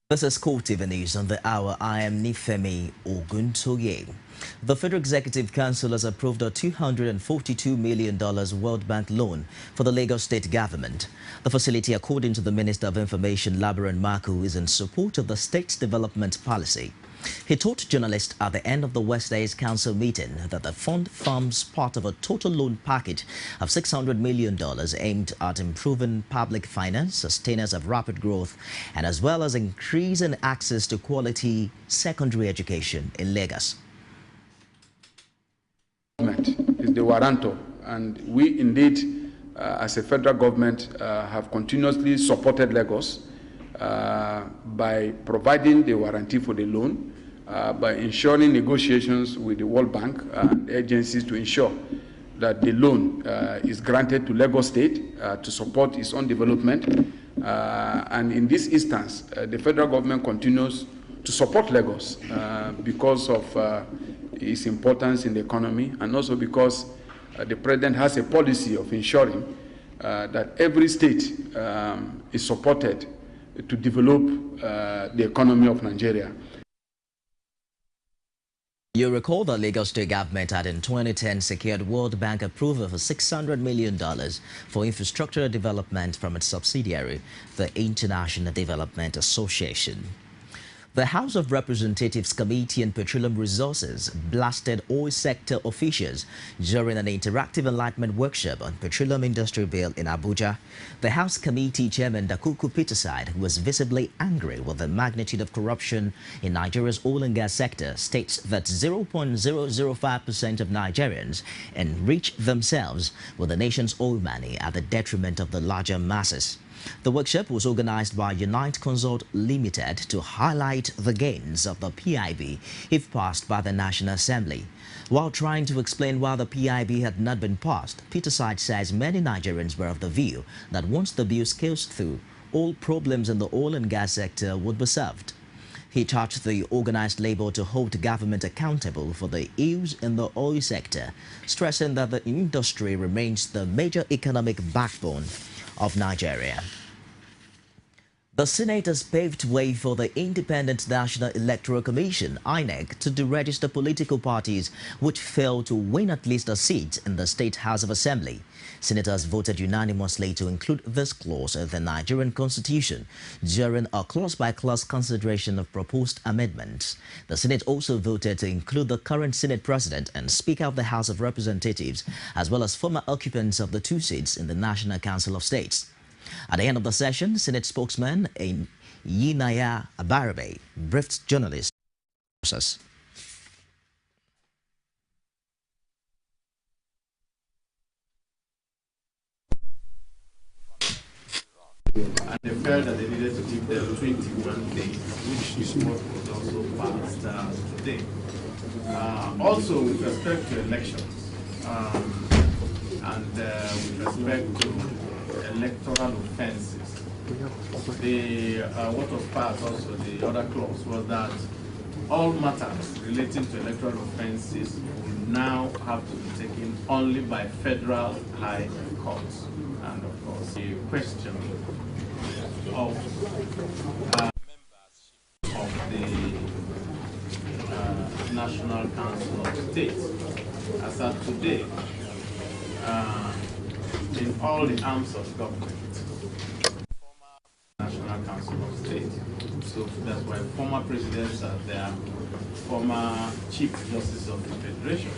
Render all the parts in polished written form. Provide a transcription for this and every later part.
This is CoreTV News on the hour. I am Nifemi Oguntoye. The Federal Executive Council has approved a $242 million World Bank loan for the Lagos State government. The facility, according to the Minister of Information, Labaran Maku, is in support of the state's development policy. He told journalists at the end of the Wednesday's council meeting that the fund forms part of a total loan package of $600 million aimed at improving public finance, sustainers of rapid growth, and as well as increasing access to quality secondary education in Lagos. Is the warrantor, and we indeed, as a federal government, have continuously supported Lagos by providing the warranty for the loan, by ensuring negotiations with the World Bank and agencies to ensure that the loan is granted to Lagos State to support its own development. And in this instance, the federal government continues to support Lagos because of its importance in the economy, and also because the president has a policy of ensuring that every state is supported to develop the economy of Nigeria. You recall the Lagos State government had in 2010 secured World Bank approval for $600 million for infrastructure development from its subsidiary, the International Development Association. The House of Representatives Committee on Petroleum Resources blasted oil sector officials during an interactive enlightenment workshop on petroleum industry bill in Abuja. The House Committee Chairman Dakuku Peterside, who was visibly angry with the magnitude of corruption in Nigeria's oil and gas sector, states that 0.005% of Nigerians enrich themselves with the nation's oil money at the detriment of the larger masses. The workshop was organized by Unite Consult Limited to highlight the gains of the PIB if passed by the National Assembly. While trying to explain why the PIB had not been passed, Peterside says many Nigerians were of the view that once the bill scales through, all problems in the oil and gas sector would be solved. He charged the organized labor to hold government accountable for the ills in the oil sector, stressing that the industry remains the major economic backbone of Nigeria. The Senate has paved way for the Independent National Electoral Commission, INEC, to deregister political parties which failed to win at least a seat in the State House of Assembly. Senators voted unanimously to include this clause in the Nigerian Constitution during a clause-by-clause consideration of proposed amendments. The Senate also voted to include the current Senate President and Speaker of the House of Representatives, as well as former occupants of the two seats in the National Council of States. At the end of the session, Senate spokesman Yinaya Abarabe briefed journalists. And they felt that they needed to give them 21 days, which is what was also passed today. Also, with respect to elections and with respect to electoral offences, what was passed also, the other clause, was that all matters relating to electoral offences will now have to be taken only by federal high courts. And of course, the question of the National Council of State. As of today, in all the arms of government, former National Council of State, so that's why former presidents are there, former chief justice of the Federation.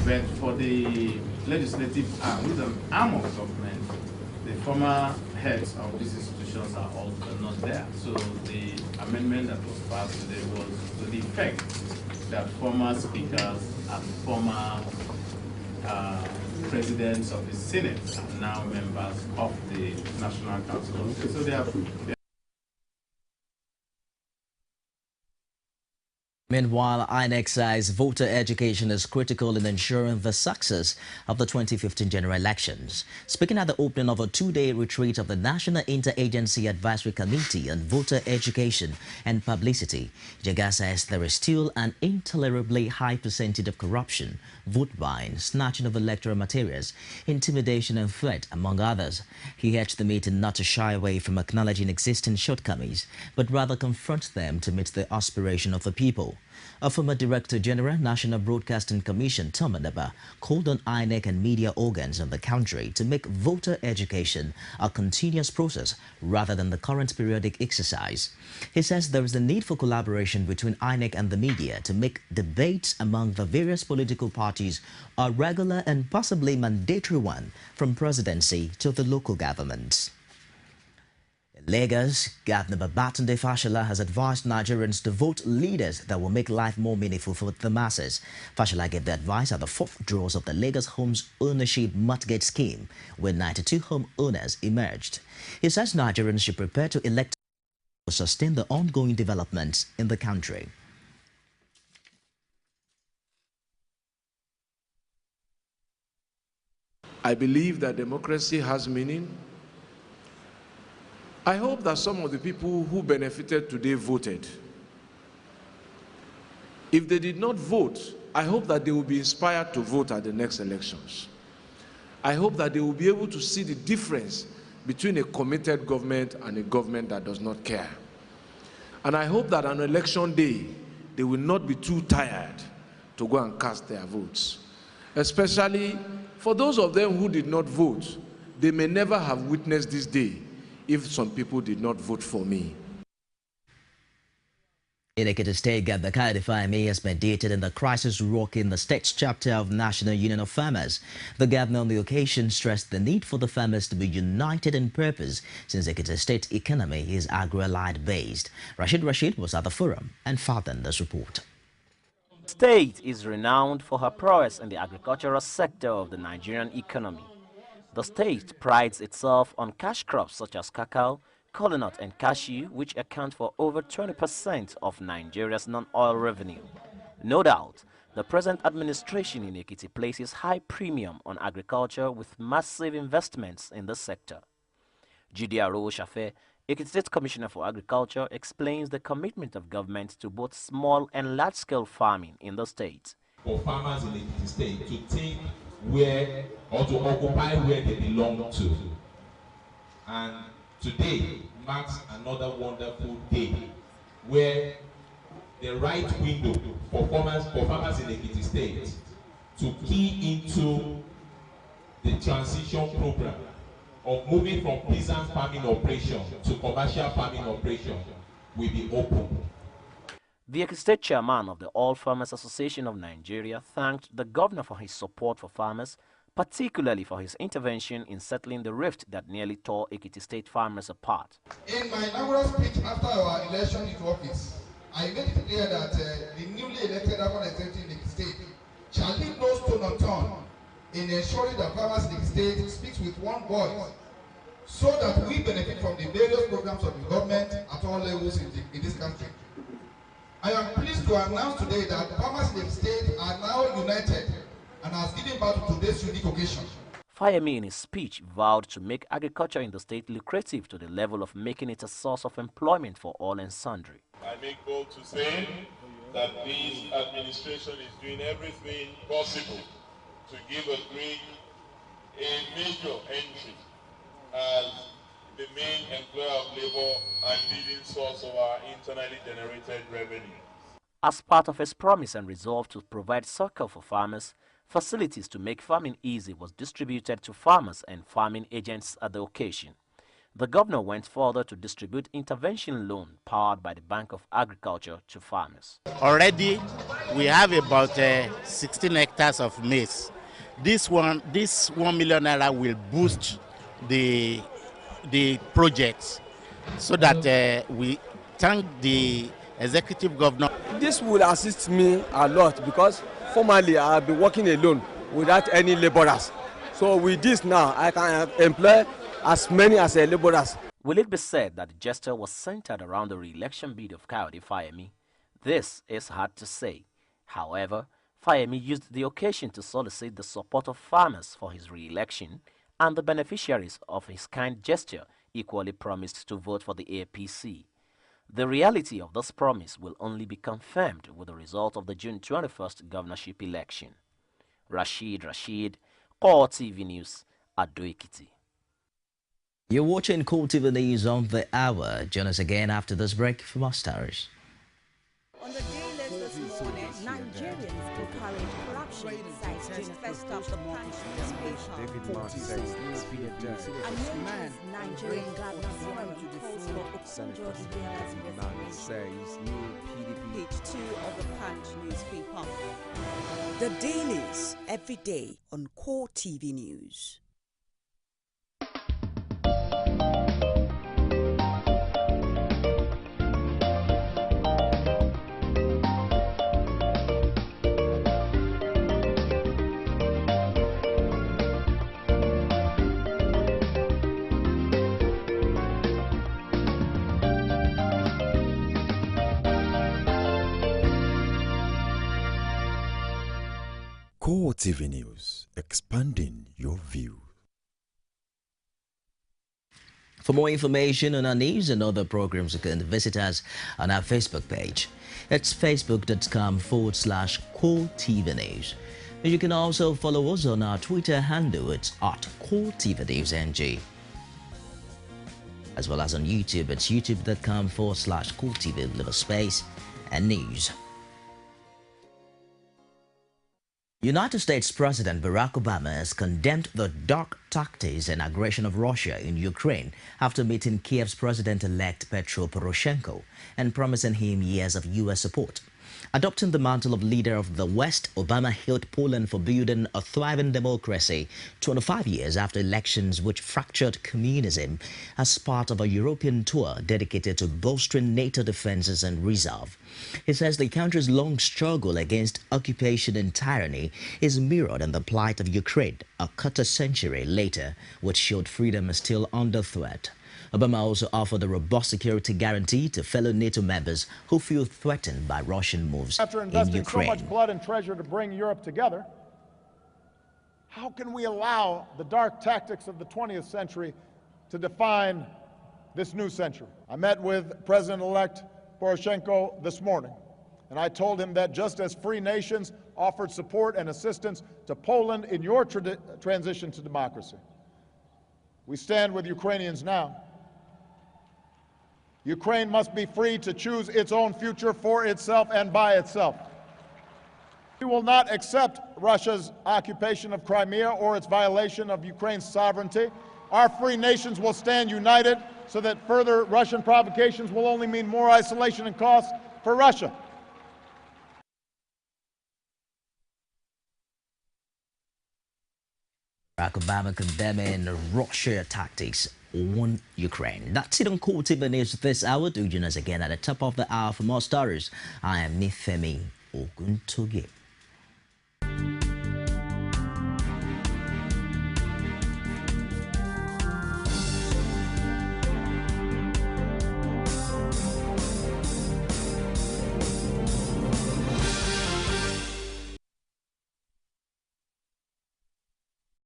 But for the legislative arm, which is an arm of government, the former heads of these institutions are all not there. So the amendment that was passed today was to the effect that former speakers and former presidents of the Senate are now members of the National Council of State. So they have Meanwhile, INEC says voter education is critical in ensuring the success of the 2015 general elections. Speaking at the opening of a two-day retreat of the National Interagency Advisory Committee on Voter Education and Publicity, Jaga says there is still an intolerably high percentage of corruption, vote buying, snatching of electoral materials, intimidation and threat, among others. He urged the meeting not to shy away from acknowledging existing shortcomings, but rather confront them to meet the aspiration of the people. A former Director General, National Broadcasting Commission, Tom Anaba, called on INEC and media organs in the country to make voter education a continuous process rather than the current periodic exercise. He says there is a need for collaboration between INEC and the media to make debates among the various political parties a regular and possibly mandatory one from presidency to the local governments. Lagos, Governor Babatunde Fashola has advised Nigerians to vote leaders that will make life more meaningful for the masses. Fashola gave the advice at the fourth draws of the Lagos Homes Ownership Mortgage Scheme, where 92 home owners emerged. He says Nigerians should prepare to elect to sustain the ongoing developments in the country. I believe that democracy has meaning. I hope that some of the people who benefited today voted. If they did not vote, I hope that they will be inspired to vote at the next elections. I hope that they will be able to see the difference between a committed government and a government that does not care. And I hope that on election day, they will not be too tired to go and cast their votes. Especially for those of them who did not vote, they may never have witnessed this day if some people did not vote for me. In Ekiti State, Governor Kayode Fayemi has mediated in the crisis rocking the state's chapter of National Union of Farmers. The governor on the occasion stressed the need for the farmers to be united in purpose since Ekiti State's economy is agro-allied based. Rashid was at the forum and fathered this report. The state is renowned for her prowess in the agricultural sector of the Nigerian economy. The state prides itself on cash crops such as cacao, kola nut and cashew, which account for over 20% of Nigeria's non-oil revenue. No doubt, the present administration in Ekiti places high premium on agriculture with massive investments in the sector. Judia Shafe, Ekiti State Commissioner for Agriculture, explains the commitment of government to both small and large-scale farming in the state. For farmers in Ekiti State to think where or to occupy where they belong to. And today marks another wonderful day where the right window for farmers in Ekiti State to key into the transition program of moving from peasant farming operation to commercial farming operation will be open. The Ekiti State chairman of the All Farmers Association of Nigeria thanked the governor for his support for farmers, particularly for his intervention in settling the rift that nearly tore Ekiti State farmers apart. In my inaugural speech after our election into office, I made it clear that the newly elected Urban Executive in Ekiti State shall leave no stone unturned in ensuring that farmers in Ekiti State speaks with one voice, so that we benefit from the various programs of the government at all levels in this country. I am pleased to announce today that farmers in the state are now united and has given birth to this unique occasion. Fayemi in his speech vowed to make agriculture in the state lucrative to the level of making it a source of employment for all and sundry. I make bold to say that this administration is doing everything possible to give a major entry as the main employer of labor and leading source of our internally generated revenue. As part of his promise and resolve to provide succor for farmers, facilities to make farming easy was distributed to farmers and farming agents at the occasion. The governor went further to distribute intervention loan powered by the Bank of Agriculture to farmers. Already, we have about 16 hectares of maize. This 1 million naira will boost the projects so that we thank the executive governor. This will assist me a lot because formerly I have been working alone without any laborers. So with this now, I can employ as many as laborers. Will it be said that the gesture was centered around the re-election bid of Kayode Fayemi? This is hard to say. However, Fayemi used the occasion to solicit the support of farmers for his re-election, and the beneficiaries of his kind gesture equally promised to vote for the APC. The reality of this promise will only be confirmed with the result of the June 21st governorship election. Rashid, CoreTV News, Ado-Ekiti. You're watching CoreTV News on the hour. Join us again after this break for more stories. On the day list this morning, Nigerians encourage corruption, cites June first of the Punch newspaper. And Nigerian Governors Forum calls for Okonjo Iweala's resignation. Page 2 of the Punch newspaper. The dailies every day on CoreTV News. CoreTV News, expanding your view. For more information on our news and other programs, you can visit us on our Facebook page. It's facebook.com/CoreTV News. You can also follow us on our Twitter handle. It's @CoreTVNewsNG. As well as on YouTube, it's youtube.com/CoreTV and news. United States President Barack Obama has condemned the dark tactics and aggression of Russia in Ukraine after meeting Kiev's President-elect Petro Poroshenko and promising him years of U.S. support. Adopting the mantle of leader of the West, Obama hailed Poland for building a thriving democracy 25 years after elections which fractured communism as part of a European tour dedicated to bolstering NATO defenses and reserve. He says the country's long struggle against occupation and tyranny is mirrored in the plight of Ukraine a quarter century later, which showed freedom is still under threat. Obama also offered a robust security guarantee to fellow NATO members who feel threatened by Russian moves After in investing Ukraine. so much blood and treasure to bring Europe together, how can we allow the dark tactics of the 20th century to define this new century? I met with President-elect Poroshenko this morning, and I told him that just as free nations offered support and assistance to Poland in your transition to democracy, we stand with Ukrainians now. Ukraine must be free to choose its own future for itself and by itself. We will not accept Russia's occupation of Crimea or its violation of Ukraine's sovereignty. Our free nations will stand united so that further Russian provocations will only mean more isolation and cost for Russia. Barack Obama condemning Russia tactics on Ukraine. That's it on CoreTV News this hour. Do join us again at the top of the hour for more stories. I am Nifemi Oguntoge.